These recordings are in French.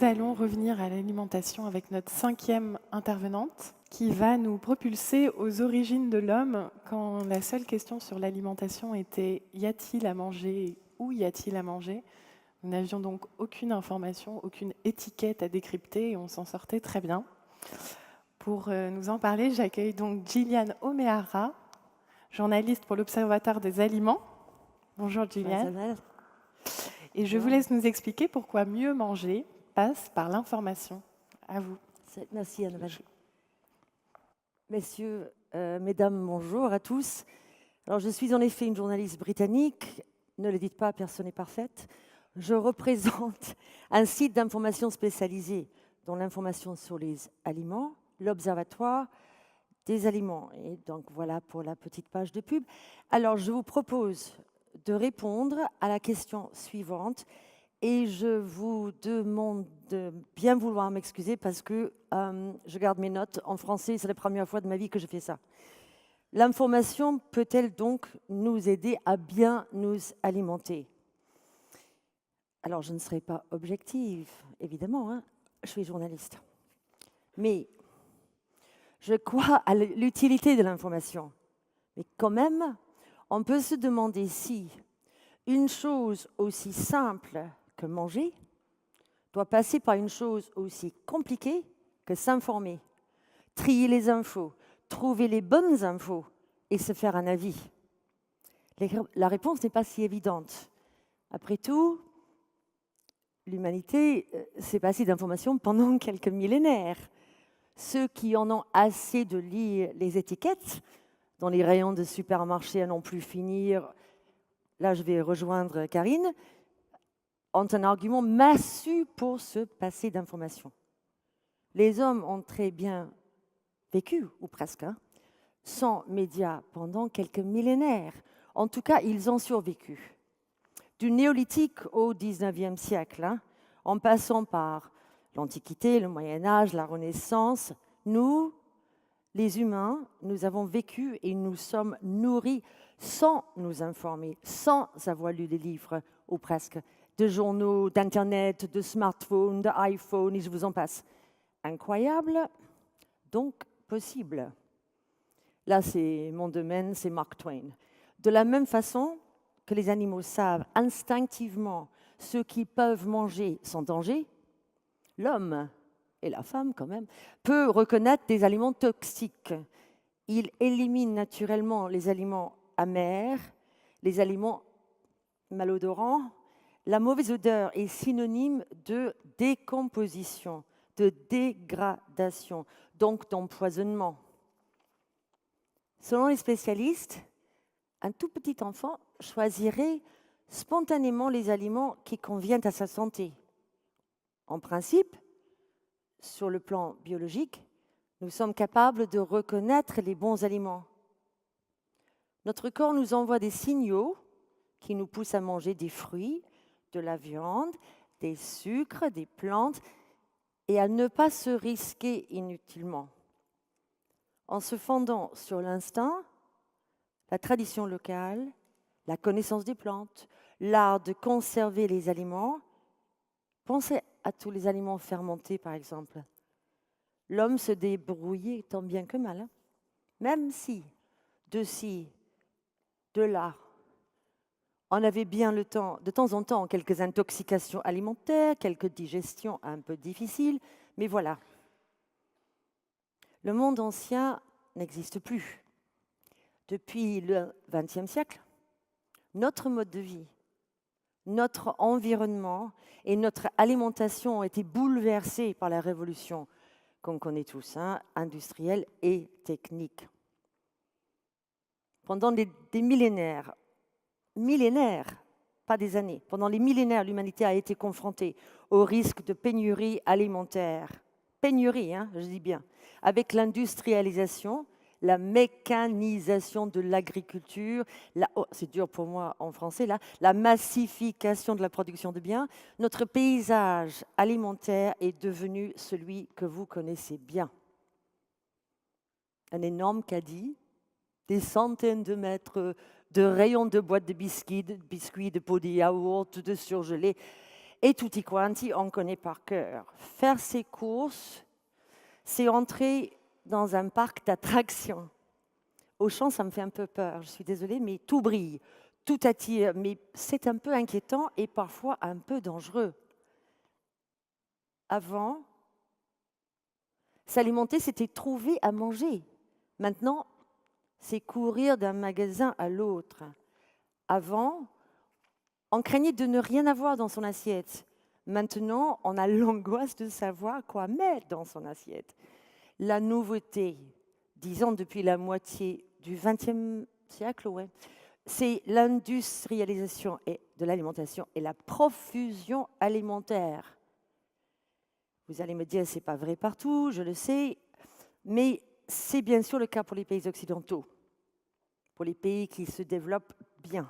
nous allons revenir à l'alimentation avec notre 5e intervenante qui va nous propulser aux origines de l'homme quand la seule question sur l'alimentation était « y a-t-il à manger » ou « y a-t-il à manger ?» Nous n'avions donc aucune information, aucune étiquette à décrypter et on s'en sortait très bien. Pour nous en parler, j'accueille donc Gillian O'Meara, journaliste pour l'Observatoire des aliments. Bonjour Gillian. Et je vous laisse nous expliquer pourquoi mieux manger passe par l'information. À vous. Merci Anne. Messieurs, mesdames, bonjour à tous. Alors, je suis en effet une journaliste britannique. Ne le dites pas, personne n'est parfaite. Je représente un site d'information spécialisé dans l'information sur les aliments, l'Observatoire des aliments. Et donc, voilà pour la petite page de pub. Alors, je vous propose de répondre à la question suivante. Et je vous demande de bien vouloir m'excuser parce que je garde mes notes en français. C'est la première fois de ma vie que je fais ça. L'information peut-elle donc nous aider à bien nous alimenter? Alors, je ne serai pas objective, évidemment, hein. Je suis journaliste. Mais je crois à l'utilité de l'information. Mais quand même, on peut se demander si une chose aussi simple que manger doit passer par une chose aussi compliquée que s'informer, trier les infos, trouver les bonnes infos et se faire un avis. La réponse n'est pas si évidente. Après tout, l'humanité s'est passée d'informations pendant quelques millénaires. Ceux qui en ont assez de lire les étiquettes dans les rayons de supermarché à n'en plus finir, là je vais rejoindre Karine, ont un argument massu pour se passer d'informations. Les hommes ont très bien vécu, ou presque, sans médias pendant quelques millénaires. En tout cas, ils ont survécu. Du néolithique au XIXe siècle, en passant par l'Antiquité, le Moyen-Âge, la Renaissance, nous, les humains, nous avons vécu et nous sommes nourris sans nous informer, sans avoir lu des livres, ou presque, de journaux, d'Internet, de smartphones, d'iPhone, et je vous en passe. Incroyable, donc possible. Là, c'est mon domaine, c'est Mark Twain. De la même façon que les animaux savent instinctivement ce qu'ils peuvent manger sans danger, l'homme, et la femme quand même, peut reconnaître des aliments toxiques. Il élimine naturellement les aliments amers, les aliments malodorants. La mauvaise odeur est synonyme de décomposition, de dégradation, donc d'empoisonnement. Selon les spécialistes, un tout petit enfant choisirait spontanément les aliments qui conviennent à sa santé. En principe, sur le plan biologique, nous sommes capables de reconnaître les bons aliments. Notre corps nous envoie des signaux qui nous poussent à manger des fruits, de la viande, des sucres, des plantes, et à ne pas se risquer inutilement. En se fondant sur l'instinct, la tradition locale, la connaissance des plantes, l'art de conserver les aliments, pensez à tous les aliments fermentés par exemple. L'homme se débrouillait tant bien que mal, même si, de ci, de là, on avait bien le temps, de temps en temps, quelques intoxications alimentaires, quelques digestions un peu difficiles, mais voilà. Le monde ancien n'existe plus. Depuis le XXe siècle, notre mode de vie, notre environnement et notre alimentation ont été bouleversés par la révolution qu'on connaît tous, industrielle et technique. Pendant des millénaires, pas des années, pendant les millénaires, l'humanité a été confrontée au risque de pénurie alimentaire. Pénurie, je dis bien, avec l'industrialisation, la mécanisation de l'agriculture, c'est dur pour moi en français, la massification de la production de biens, notre paysage alimentaire est devenu celui que vous connaissez bien. Un énorme caddie, des centaines de mètres de rayons de boîtes de biscuits, de pots de yaourt, de surgelés. Et tutti quanti, on connaît par cœur. Faire ses courses, c'est entrer dans un parc d'attractions. Auchan, ça me fait un peu peur, je suis désolée, mais tout brille, tout attire, mais c'est un peu inquiétant et parfois un peu dangereux. Avant, s'alimenter, c'était trouver à manger. Maintenant, c'est courir d'un magasin à l'autre. Avant, on craignait de ne rien avoir dans son assiette. Maintenant, on a l'angoisse de savoir quoi mettre dans son assiette. La nouveauté, disons depuis la moitié du XXe siècle, ouais, c'est l'industrialisation de l'alimentation et la profusion alimentaire. Vous allez me dire, ce n'est pas vrai partout, je le sais, mais c'est bien sûr le cas pour les pays occidentaux, pour les pays qui se développent bien.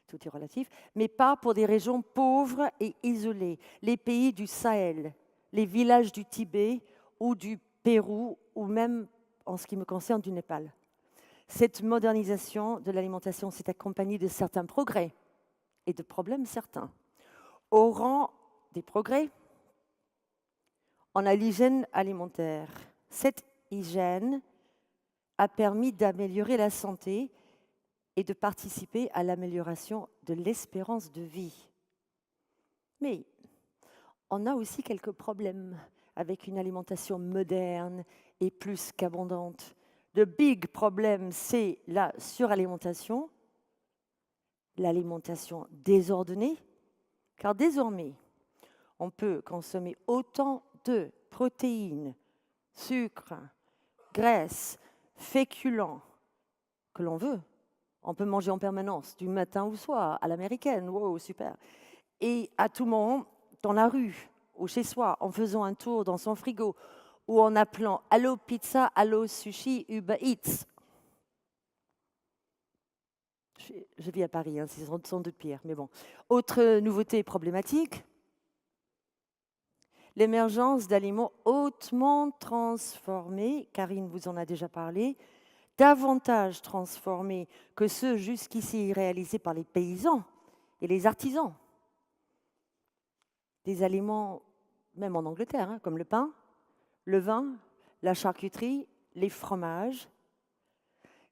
Tout est relatif, mais pas pour des régions pauvres et isolées, les pays du Sahel, les villages du Tibet ou du Pérou, ou même, en ce qui me concerne, du Népal. Cette modernisation de l'alimentation s'est accompagnée de certains progrès et de problèmes certains. Au rang des progrès, on a l'hygiène alimentaire. Cette hygiène a permis d'améliorer la santé et de participer à l'amélioration de l'espérance de vie. Mais on a aussi quelques problèmes avec une alimentation moderne et plus qu'abondante. Le big problème, c'est la suralimentation, l'alimentation désordonnée, car désormais, on peut consommer autant de protéines, sucre, graisse, féculents que l'on veut. On peut manger en permanence, du matin au soir, à l'américaine, wow, super. Et à tout moment, dans la rue ou chez soi, en faisant un tour dans son frigo ou en appelant « Allo Pizza, Allo Sushi, Uber Eats ». Je vis à Paris, hein, c'est sans doute pire, mais bon. Autre nouveauté problématique, l'émergence d'aliments hautement transformés, Karine vous en a déjà parlé, davantage transformés que ceux jusqu'ici réalisés par les paysans et les artisans. Des aliments, même en Angleterre, hein, comme le pain, le vin, la charcuterie, les fromages,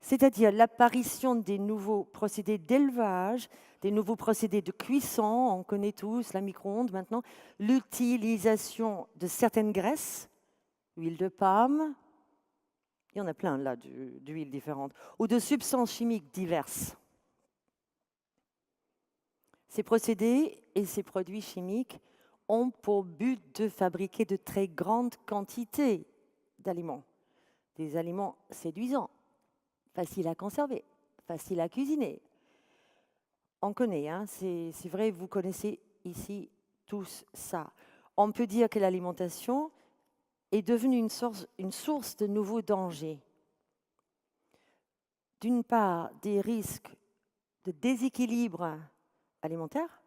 c'est-à-dire l'apparition des nouveaux procédés d'élevage, des nouveaux procédés de cuisson, on connaît tous la micro-ondes maintenant, l'utilisation de certaines graisses, huile de palme, il y en a plein là d'huiles différentes, ou de substances chimiques diverses. Ces procédés et ces produits chimiques ont pour but de fabriquer de très grandes quantités d'aliments, des aliments séduisants, faciles à conserver, faciles à cuisiner. On connaît, hein, c'est vrai, vous connaissez ici tous ça. On peut dire que l'alimentation est devenue une source de nouveaux dangers. D'une part, des risques de déséquilibre alimentaire,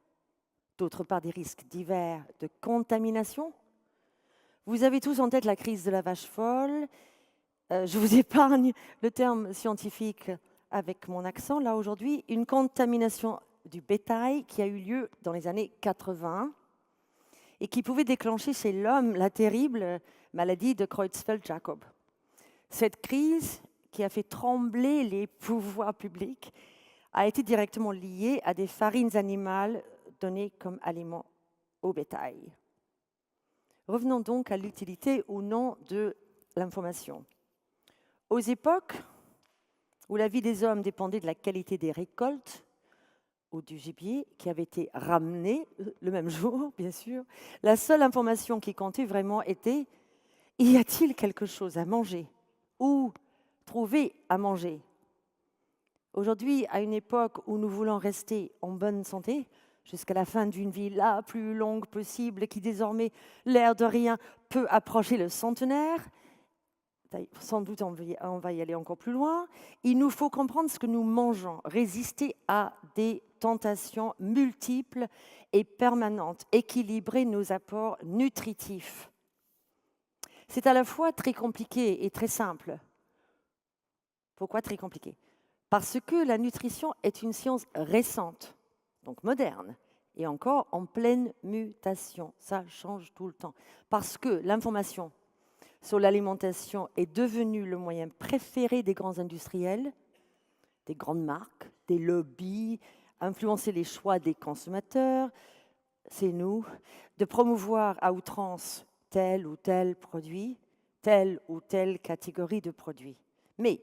d'autre part, des risques divers de contamination. Vous avez tous en tête la crise de la vache folle. Je vous épargne le terme scientifique avec mon accent, là, aujourd'hui. Une contamination du bétail qui a eu lieu dans les années 80 et qui pouvait déclencher chez l'homme la terrible maladie de Creutzfeldt-Jakob. Cette crise, qui a fait trembler les pouvoirs publics, a été directement liée à des farines animales données comme aliments au bétail. Revenons donc à l'utilité ou non de l'information. Aux époques où la vie des hommes dépendait de la qualité des récoltes ou du gibier qui avait été ramené le même jour, bien sûr, la seule information qui comptait vraiment était « y a-t-il quelque chose à manger ?» ou « trouver à manger ?» Aujourd'hui, à une époque où nous voulons rester en bonne santé, jusqu'à la fin d'une vie la plus longue possible, qui désormais, l'air de rien, peut approcher le centenaire, sans doute on va y aller encore plus loin, il nous faut comprendre ce que nous mangeons, résister à des tentations multiples et permanentes, équilibrer nos apports nutritifs. C'est à la fois très compliqué et très simple. Pourquoi très compliqué ? Parce que la nutrition est une science récente, donc moderne, et encore en pleine mutation. Ça change tout le temps. Parce que l'information sur l'alimentation est devenue le moyen préféré des grands industriels, des grandes marques, des lobbies, influencer les choix des consommateurs, c'est nous, de promouvoir à outrance tel ou tel produit, telle ou telle catégorie de produits. Mais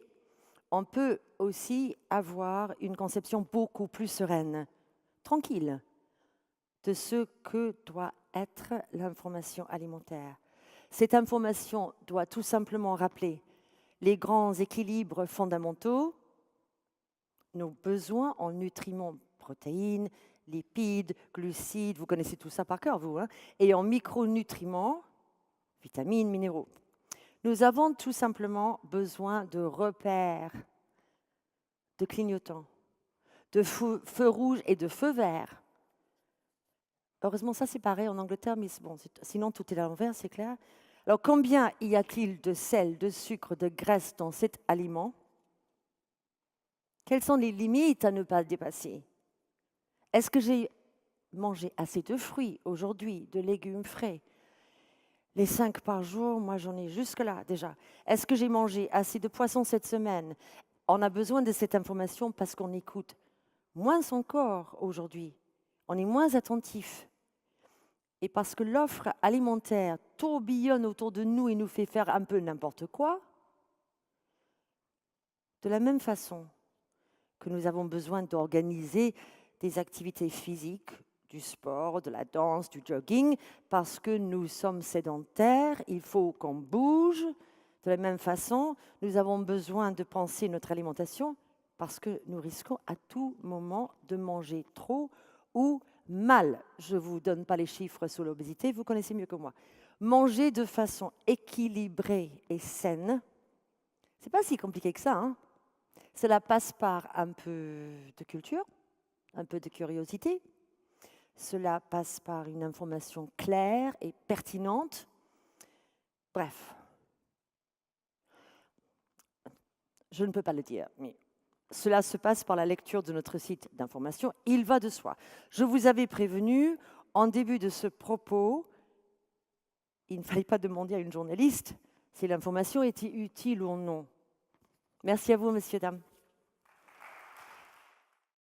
on peut aussi avoir une conception beaucoup plus sereine, tranquille, de ce que doit être l'information alimentaire. Cette information doit tout simplement rappeler les grands équilibres fondamentaux, nos besoins en nutriments, protéines, lipides, glucides, vous connaissez tout ça par cœur, vous, hein, et en micronutriments, vitamines, minéraux. Nous avons tout simplement besoin de repères, de clignotants, de feux rouges et de feux verts. Heureusement, ça c'est pareil en Angleterre, mais bon, sinon tout est à l'envers, c'est clair. Alors, combien y a-t-il de sel, de sucre, de graisse dans cet aliment? Quelles sont les limites à ne pas dépasser? Est-ce que j'ai mangé assez de fruits aujourd'hui, de légumes frais? Les 5 par jour, moi j'en ai jusque-là déjà. Est-ce que j'ai mangé assez de poissons cette semaine? On a besoin de cette information parce qu'on écoute moins son corps aujourd'hui. On est moins attentif. Et parce que l'offre alimentaire tourbillonne autour de nous et nous fait faire un peu n'importe quoi, de la même façon que nous avons besoin d'organiser des activités physiques, du sport, de la danse, du jogging, parce que nous sommes sédentaires, il faut qu'on bouge. De la même façon, nous avons besoin de penser notre alimentation parce que nous risquons à tout moment de manger trop ou mal. Je ne vous donne pas les chiffres sur l'obésité, vous connaissez mieux que moi. Manger de façon équilibrée et saine, ce n'est pas si compliqué que ça, hein. Cela passe par un peu de culture, un peu de curiosité. Cela passe par une information claire et pertinente. Bref, je ne peux pas le dire, mais cela se passe par la lecture de notre site d'information. Il va de soi. Je vous avais prévenu en début de ce propos, il ne fallait pas demander à une journaliste si l'information était utile ou non. Merci à vous, messieurs, dames.